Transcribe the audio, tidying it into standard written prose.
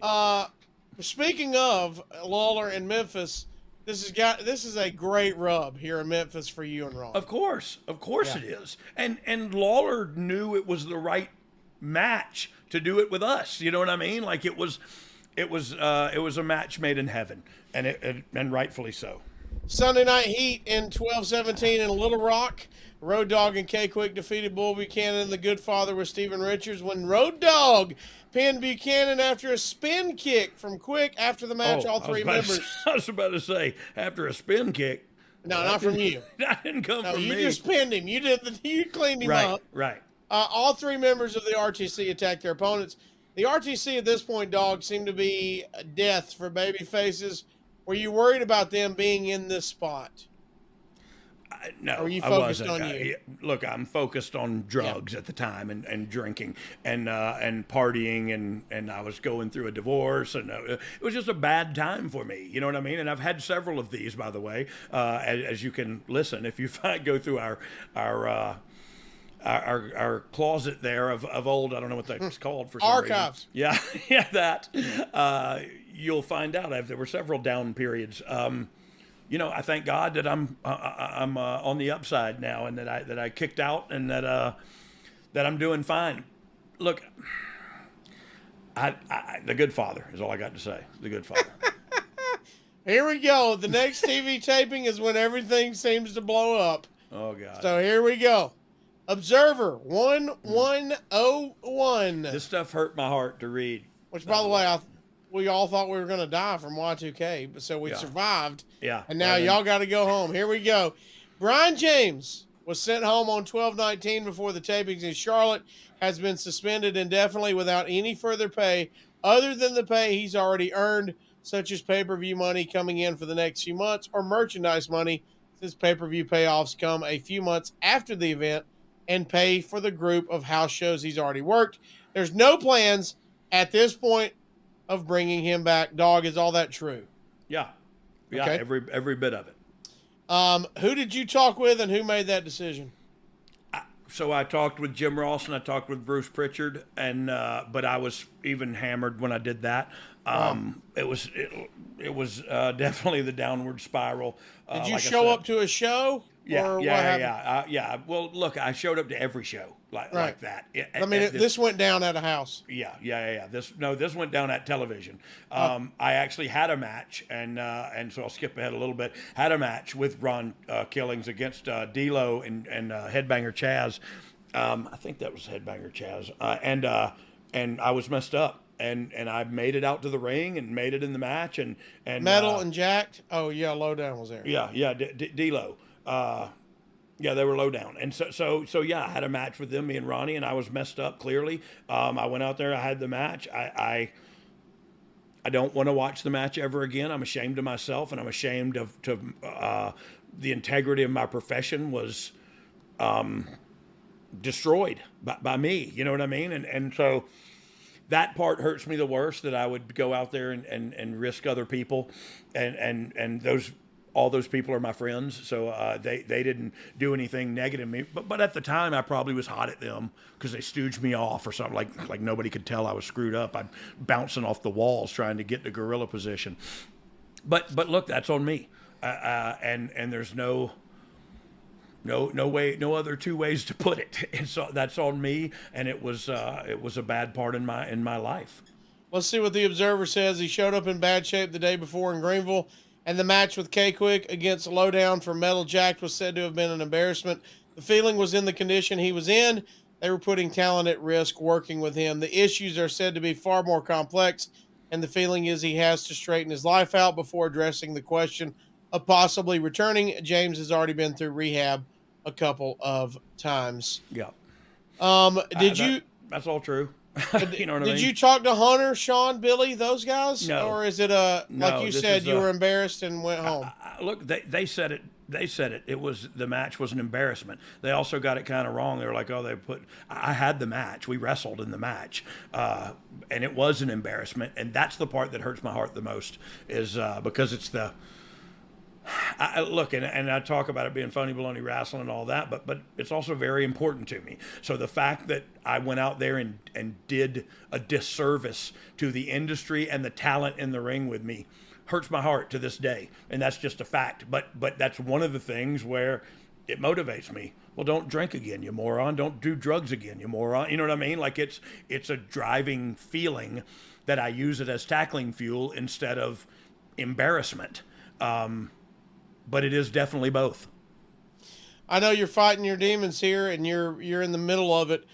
Uh, Speaking of Lawler and Memphis, this is a great rub here in Memphis for you and Ron. Of course Yeah. it is. And Lawler knew it was the right match to do it with us. You know what I mean? Like it was a match made in heaven, and rightfully so. Sunday Night Heat in 12-17 in Little Rock. Road Dogg and K Quick defeated Bull Buchanan and the Good Father with Steven Richards when Road Dogg pinned Buchanan after a spin kick from Quick. After the match, Oh, all three members. I was about to say after a spin kick. No, That not from didn't, you. that didn't come No, from you me. just pinned him. You cleaned him Right, up. right. All three members of the RTC attacked their opponents. The RTC at this point, Dog, seemed to be death for baby faces. Were you worried about them being in this spot? Or No, were you I focused wasn't. on you? Look, I'm focused on Yeah. drugs at the time and drinking and partying and I was going through a divorce and it was just a bad time for me. You know what I mean? And I've had several of these, by the way, as you can listen if you go through our closet there of old. I don't know what that's called for some Archives. reason. Yeah, yeah, that. You'll find out. There were several down periods. I thank God that I'm on the upside now, and that I kicked out, and that I'm doing fine. Look, the Good Father is all I got to say. The Good Father. Here we go. The next TV taping is when everything seems to blow up. Oh God. So here we go. Observer 1101. This stuff hurt my heart to read. Which, by the way, we all thought we were going to die from Y2K, but so we Yeah. survived. Yeah. And now Well, y'all got to go home. Here we go. Brian James was sent home on 12/19 before the tapings in Charlotte, has been suspended indefinitely without any further pay other than the pay he's already earned, such as pay-per-view money coming in for the next few months or merchandise money, since pay-per-view payoffs come a few months after the event and pay for the group of house shows he's already worked. There's no plans at this point of bringing him back. Dog, is all that true? Yeah. Yeah. Okay. Every bit of it. Who did you talk with and who made that decision? So I talked with Jim Ross and I talked with Bruce Pritchard, and but I was even hammered when I did that. It was definitely the downward spiral. Did you like I show said. up to a show? Yeah, or yeah, what yeah, happened? yeah. Well, look, I showed up to every show like that. I mean, this went down at a house. Yeah. This went down at television. I actually had a match, and so I'll skip ahead a little bit. Had a match with Ron Killings against D'Lo and Headbanger Chaz. I think that was Headbanger Chaz, and I was messed up. And I made it out to the ring and made it in the match and Metal and jacked. Oh yeah, Lowdown was there. yeah, D'Lo. Yeah, they were low down, and so yeah, I had a match with them, me and Ronnie, and I was messed up clearly. I went out there, I had the match. I don't want to watch the match ever again. I'm ashamed of myself, and I'm ashamed of the integrity of my profession was destroyed by me. You know what I mean? And so that part hurts me the worst, that I would go out there and risk other people, and all those people are my friends, so they didn't do anything negative to me. But at the time, I probably was hot at them because they stooged me off or something. Like nobody could tell I was screwed up. I'm bouncing off the walls trying to get the gorilla position. But look, that's on me, and there's no way, no other two ways to put it. And so that's on me, and it was a bad part in my life. Let's see what the Observer says. He showed up in bad shape the day before in Greenville, and the match with K-Quick against Lowdown for Metal Jacked was said to have been an embarrassment. The feeling was in the condition he was in. They were putting talent at risk working with him. The issues are said to be far more complex, and the feeling is he has to straighten his life out before addressing the question of possibly returning. James has already been through rehab a couple of times. Yeah. That's all true. You know what I mean? Did you talk to Hunter, Sean, Billy, those guys? No. Or is it like you said, you were embarrassed and went home? Look, they said it. They said it. It was, the match was an embarrassment. They also got it kind of wrong. They were like, oh, I had the match. We wrestled in the match, and it was an embarrassment. And that's the part that hurts my heart the most, is because it's Look, and I talk about it being funny, baloney, wrestling, and all that, but it's also very important to me. So the fact that I went out there and did a disservice to the industry and the talent in the ring with me hurts my heart to this day, and that's just a fact. But that's one of the things where it motivates me. Well, don't drink again, you moron. Don't do drugs again, you moron. You know what I mean? Like it's a driving feeling that I use it as tackling fuel instead of embarrassment. But it is definitely both. I know you're fighting your demons here, and you're in the middle of it.